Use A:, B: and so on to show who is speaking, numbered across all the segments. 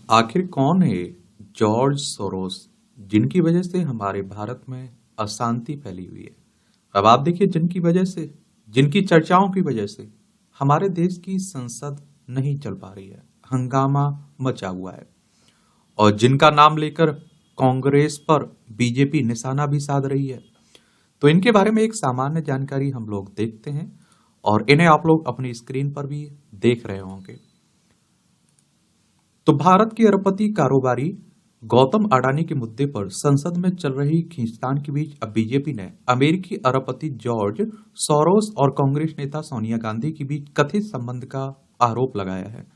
A: आखिर कौन है जॉर्ज सोरोस जिनकी वजह से हमारे भारत में अशांति फैली हुई है। अब आप देखिए, जिनकी वजह से, जिनकी चर्चाओं की वजह से हमारे देश की संसद नहीं चल पा रही है, हंगामा मचा हुआ है। और जिनका नाम लेकर कांग्रेस पर बीजेपी निशाना भी साध रही है। तो इनके बारे में एक सामान्य जानकारी हम लोग देखते हैं और इन्हें आप लोग अपनी स्क्रीन पर भी देख रहे होंगे। तो भारत के अरबपति कारोबारी गौतम अडानी के मुद्दे पर संसद में चल रही खींचतान के बीच अब बीजेपी ने अमेरिकी अरबपति जॉर्ज सोरोस और कांग्रेस नेता सोनिया गांधी के बीच कथित संबंध का आरोप लगाया है।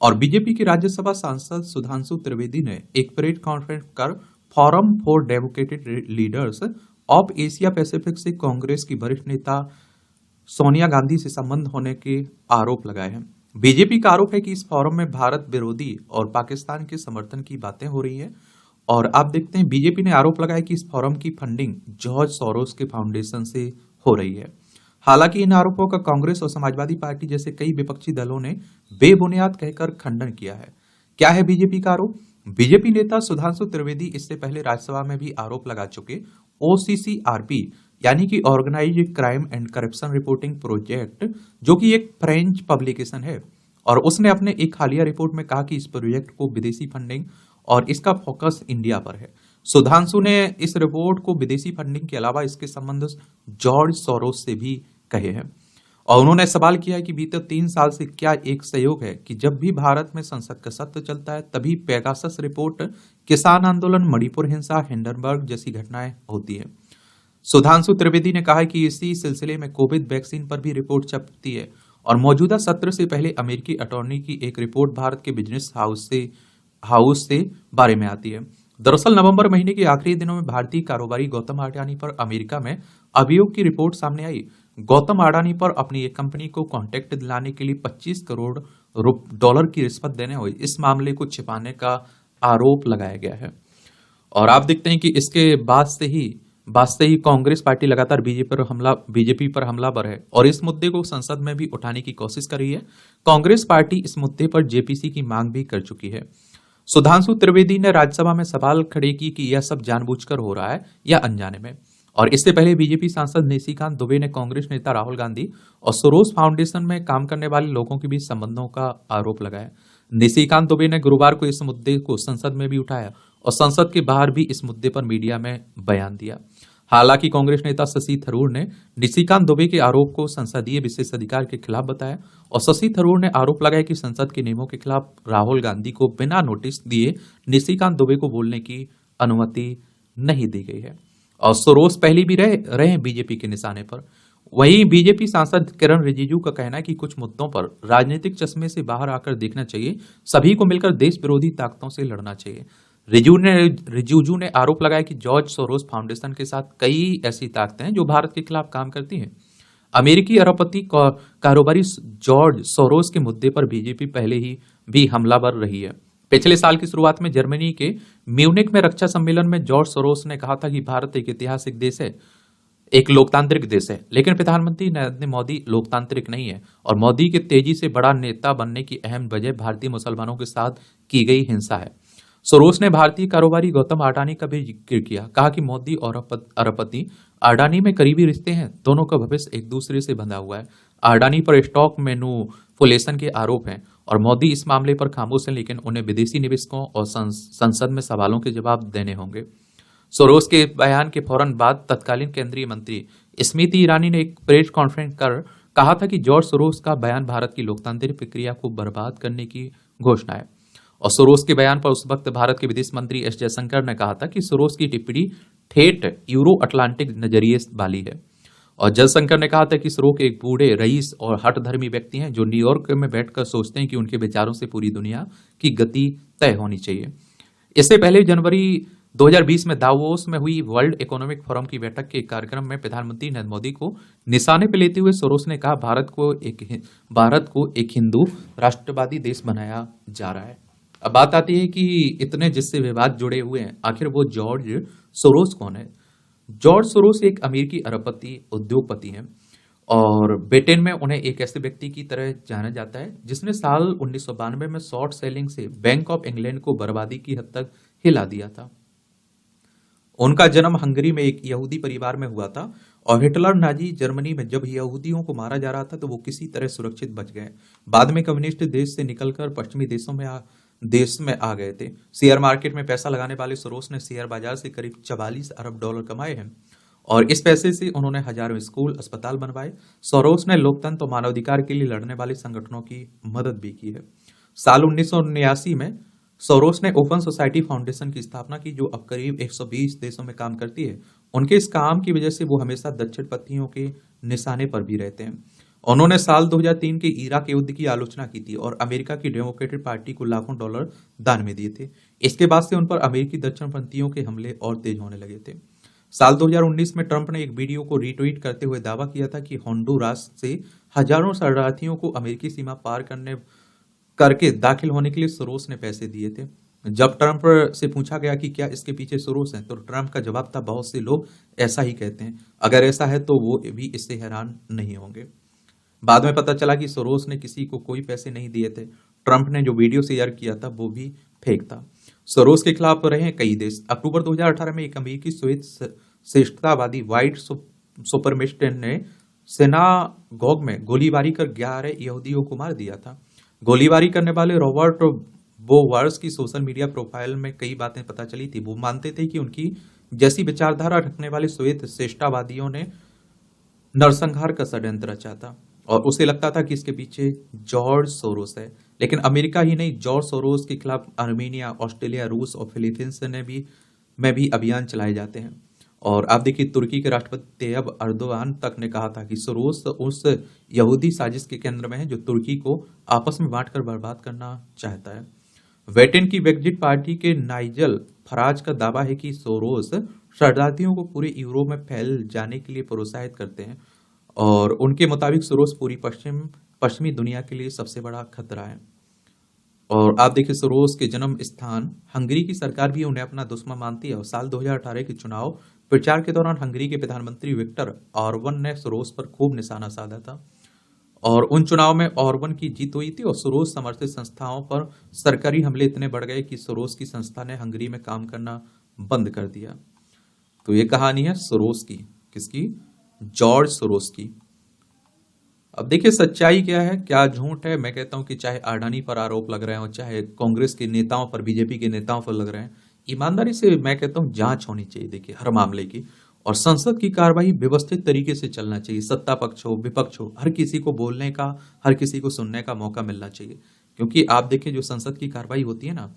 A: और बीजेपी के राज्यसभा सांसद सुधांशु त्रिवेदी ने एक प्रेस कॉन्फ्रेंस कर forum for democratic leaders of Asia Pacific से कांग्रेस की वरिष्ठ नेता सोनिया गांधी से संबंध होने के आरोप लगाए हैं। बीजेपी का आरोप है कि इस फोरम में भारत विरोधी और पाकिस्तान के समर्थन की बातें हो रही है। और आप देखते हैं, बीजेपी ने आरोप लगाया कि इस फोरम की फंडिंग जॉर्ज सोरोस के फाउंडेशन से हो रही है। हालांकि इन आरोपों का कांग्रेस और समाजवादी पार्टी जैसे कई विपक्षी दलों ने बेबुनियाद कहकर खंडन किया है। क्या है बीजेपी का आरोप? बीजेपी नेता सुधांशु त्रिवेदी इससे पहले राज्यसभा में भी आरोप लगा चुके ओसीसीआरपी यानी कि organised crime and corruption reporting project, जो कि एक फ्रेंच पब्लिकेशन है, और उसने अपने एक हालिया रिपोर्ट में कहा कि इस प्रोजेक्ट को विदेशी फंडिंग और इसका फोकस इंडिया पर है। सुधांशु ने इस रिपोर्ट को विदेशी फंडिंग के अलावा इसके संबंध जॉर्ज सोरोस से भी कहे हैं। और उन्होंने सवाल किया है कि बीते 3 साल से क्या एक सहयोग है कि जब भी भारत में संसद का सत्र चलता है तभी पेगासस रिपोर्ट, किसान आंदोलन, मणिपुर हिंसा, हिंडनबर्ग जैसी घटनाएं होती है। सुधांशु त्रिवेदी ने कहा कि इसी सिलसिले में कोविड वैक्सीन पर भी रिपोर्ट छपती है और मौजूदा सत्र से पहले अमेरिकी अटॉर्नी की एक रिपोर्ट भारत के बिजनेस हाउस से बारे में आती है। दरअसल नवंबर महीने के आखिरी दिनों में भारतीय कारोबारी गौतम अडानी पर अमेरिका में अभियोग की रिपोर्ट सामने आई। गौतम अडानी पर अपनी एक कंपनी को कॉन्ट्रैक्ट दिलाने के लिए 25 करोड़ डॉलर की रिश्वत देने हुई इस मामले को छिपाने का आरोप लगाया गया है। और आप देखते हैं कि इसके बाद से ही कांग्रेस पार्टी लगातार बीजेपी पर हमलावर है और इस मुद्दे को संसद में भी उठाने की कोशिश कर रही है। कांग्रेस पार्टी इस मुद्दे पर जेपीसी की मांग भी कर चुकी है। सुधांशु त्रिवेदी ने राज्यसभा में सवाल खड़े की कि यह सब जानबूझकर हो रहा है या अनजाने में। और इससे पहले बीजेपी सांसद निशिकांत दुबे ने कांग्रेस नेता राहुल गांधी और सोरोस फाउंडेशन में काम करने वाले लोगों के बीच संबंधों का आरोप लगाया। निशिकांत दुबे ने गुरुवार को इस मुद्दे को संसद में भी उठाया और संसद के बाहर भी इस मुद्दे पर मीडिया में बयान दिया। हालांकि कांग्रेस नेता शशि थरूर ने निशिकांत दुबे के आरोप को संसदीय विशेषाधिकार के खिलाफ बताया और शशि थरूर ने आरोप लगाया कि संसद के नियमों के खिलाफ राहुल गांधी को बिना नोटिस दिए निशिकांत दुबे को बोलने की अनुमति नहीं दी गई है। और सोरोस पहले भी रहे बीजेपी के निशाने पर। वहीं बीजेपी सांसद किरण रिजिजू का कहना है कि कुछ मुद्दों पर राजनीतिक चश्मे से बाहर आकर देखना चाहिए, सभी को मिलकर देश विरोधी ताकतों से लड़ना चाहिए। रिजिजू ने आरोप लगाया कि जॉर्ज सोरोस फाउंडेशन के साथ कई ऐसी ताकतें हैं जो भारत के खिलाफ काम करती हैं। अमेरिकी अरबपति कारोबारी जॉर्ज सोरोस के मुद्दे पर बीजेपी पहले ही भी हमलावर रही है। पिछले साल की शुरुआत में जर्मनी के म्यूनिक में रक्षा सम्मेलन में जॉर्ज सोरोस ने कहा था कि भारत एक ऐतिहासिक देश है, एक लोकतांत्रिक देश है, लेकिन प्रधानमंत्री नरेंद्र मोदी लोकतांत्रिक नहीं है और मोदी के तेजी से बड़ा नेता बनने की अहम वजह भारतीय मुसलमानों के साथ की गई हिंसा है। सोरोस ने भारतीय कारोबारी गौतम अडानी का भी जिक्र किया, कहा कि मोदी और अरबपति अडानी में करीबी रिश्ते हैं, दोनों का भविष्य एक दूसरे से बंधा हुआ है। अडानी पर स्टॉक मैनिपुलेशन के आरोप हैं और मोदी इस मामले पर खामोश हैं, लेकिन उन्हें विदेशी निवेशकों और संसद में सवालों के जवाब देने होंगे। सोरोस के बयान के फौरन बाद तत्कालीन केंद्रीय मंत्री स्मृति ईरानी ने एक प्रेस कॉन्फ्रेंस कर कहा था कि जॉर्ज सोरोस का बयान भारत की लोकतांत्रिक प्रक्रिया को बर्बाद करने की घोषणा है। और सोरोस के बयान पर उस वक्त भारत के विदेश मंत्री एस जयशंकर ने कहा था कि सोरोस की टिप्पणी ठेठ यूरो अटलांटिक नजरिए वाली है। और जयशंकर ने कहा था कि सोरोस एक बूढ़े रईस और हठधर्मी व्यक्ति हैं जो न्यूयॉर्क में बैठकर सोचते हैं कि उनके विचारों से पूरी दुनिया की गति तय होनी चाहिए। इससे पहले जनवरी 2020 में दावोस में हुई वर्ल्ड इकोनॉमिक फोरम की बैठक के कार्यक्रम में प्रधानमंत्री नरेंद्र मोदी को निशाने पर लेते हुए सोरोस ने कहा भारत को एक हिंदू राष्ट्रवादी देश बनाया जा रहा है। अब बात आती है कि इतने जिससे विवाद जुड़े हुए हैं, आखिर वो जॉर्ज सोरोस कौन है? जॉर्ज सोरोस एक अमेरिकी अरबपति उद्योगपति हैं और ब्रिटेन में उन्हें एक ऐसे व्यक्ति की तरह जाना जाता है जिसने साल 1992 में शॉर्ट सेलिंग से बैंक ऑफ इंग्लैंड को बर्बादी की हद तक हिला दिया था। उनका जन्म हंगरी में एक यहूदी परिवार में हुआ था और हिटलर नाजी जर्मनी में जब यहूदियों को मारा जा रहा था तो वो किसी तरह सुरक्षित बच गए। बाद में कम्युनिस्ट देश से निकलकर पश्चिमी देश में आ गए थे। शेयर मार्केट में पैसा लगाने वाले सोरोस ने शेयर बाजार से करीब 44 अरब डॉलर कमाए हैं और इस पैसे से उन्होंने हजारों स्कूल अस्पताल बनवाए। सोरोस ने लोकतंत्र और मानवाधिकार के लिए लड़ने वाले संगठनों की मदद भी की है। साल 1979 में सोरोस ने ओपन सोसाइटी फाउंडेशन की स्थापना की जो अब करीब 120 देशों में काम करती है। उनके इस काम की वजह से वो हमेशा दक्षिणपंथियों के निशाने पर भी रहते हैं। उन्होंने साल 2003 के इराक युद्ध की आलोचना की थी और अमेरिका की डेमोक्रेटिक पार्टी को लाखों डॉलर दान में दिए थे। इसके बाद से उन पर अमेरिकी दक्षिणपंथियों के हमले और तेज होने लगे थे। साल 2019 में ट्रंप ने एक वीडियो को रीट्वीट करते हुए दावा किया था कि होंडुरास से हजारों शरणार्थियों को अमेरिकी सीमा पार करके दाखिल होने के लिए सोरोस ने पैसे दिए थे। जब ट्रंप से पूछा गया कि क्या इसके पीछे सोरोस है तो ट्रंप का जवाब था, बहुत से लोग ऐसा ही कहते हैं, अगर ऐसा है तो वो भी इससे हैरान नहीं होंगे। बाद में पता चला कि सोरोस ने किसी को कोई पैसे नहीं दिए थे। ट्रंप ने जो वीडियो शेयर किया था वो भी फेक था। सोरोस के खिलाफ रहे हैं कई देश। अक्टूबर 2018 में एक अमेरिकी श्वेत श्रेष्ठतावादी व्हाइट सुपरमिस्ट ने सिनागोग में गोलीबारी कर 11 यहूदियों को मार दिया था। गोलीबारी करने वाले रॉबर्ट बोवर्स की सोशल मीडिया प्रोफाइल में कई बातें पता चली थी। वो मानते थे कि उनकी जैसी विचारधारा रखने वाले श्वेत श्रेष्ठतावादियों ने नरसंहार का षड्यंत्र रचा था और उसे लगता था कि इसके पीछे जॉर्ज सोरोस है। लेकिन अमेरिका ही नहीं, जॉर्ज सोरोस के खिलाफ आर्मेनिया, ऑस्ट्रेलिया, रूस और फिलीपींस में भी अभियान चलाए जाते हैं। और आप देखिए, तुर्की के राष्ट्रपति तैयब अर्दोगान तक ने कहा था कि सोरोस उस यहूदी साजिश के केंद्र में है जो तुर्की को आपस में बांटकर बर्बाद करना चाहता है। ब्रिटेन की ब्रेक्जिट पार्टी के नाइजल फराज का दावा है कि सोरोस शरणार्थियों को पूरे यूरोप में फैल जाने के लिए प्रोत्साहित करते हैं और उनके मुताबिक सोरोस पूरी पश्चिमी दुनिया के लिए सबसे बड़ा खतरा है। और आप देखिए, सोरोस के जन्म स्थान हंगरी की सरकार भी उन्हें अपना दुश्मन मानती है और साल 2018 के चुनाव प्रचार के दौरान हंगरी के प्रधानमंत्री विक्टर ऑर्बन ने सोरोस पर खूब निशाना साधा था और उन चुनाव में ऑर्बन की जीत हुई थी और सोरोस समर्थित संस्थाओं पर सरकारी हमले इतने बढ़ गए कि सोरोस की संस्था ने हंगरी में काम करना बंद कर दिया। तो ये कहानी है सोरोस की। किसकी? जॉर्ज सोरोस की। अब देखिए, सच्चाई क्या है, क्या झूठ है। मैं कहता हूं कि चाहे अडानी पर आरोप लग रहे हैं और चाहे कांग्रेस के नेताओं पर, बीजेपी के नेताओं पर लग रहे हैं, ईमानदारी से मैं कहता हूं जांच होनी चाहिए देखिए हर मामले की, और संसद की कार्रवाई व्यवस्थित तरीके से चलना चाहिए। सत्ता पक्ष हो, विपक्ष हो, हर किसी को बोलने का, हर किसी को सुनने का मौका मिलना चाहिए। क्योंकि आप देखिए, जो संसद की कार्रवाई होती है ना,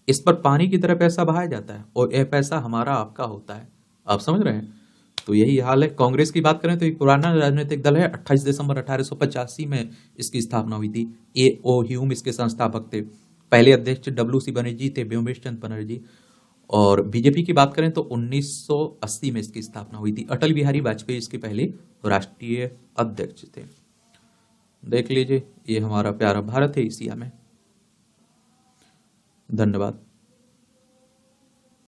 A: इस पर पानी की तरह पैसा बहाया जाता है और यह पैसा हमारा आपका होता है। आप समझ रहे हैं? तो यही हाल है। कांग्रेस की बात करें तो एक पुराना राजनीतिक दल है। 28 दिसंबर 1885 में इसकी स्थापना हुई थी। ए ओ ह्यूम इसके संस्थापक थे। पहले अध्यक्ष WC बनर्जी थे, व्योमेश चंद्र बनर्जी। और बीजेपी की बात करें तो 1980 में इसकी स्थापना हुई थी। अटल बिहारी वाजपेयी इसके पहले राष्ट्रीय अध्यक्ष थे। देख लीजिए, ये हमारा प्यारा भारत है एशिया में। धन्यवाद।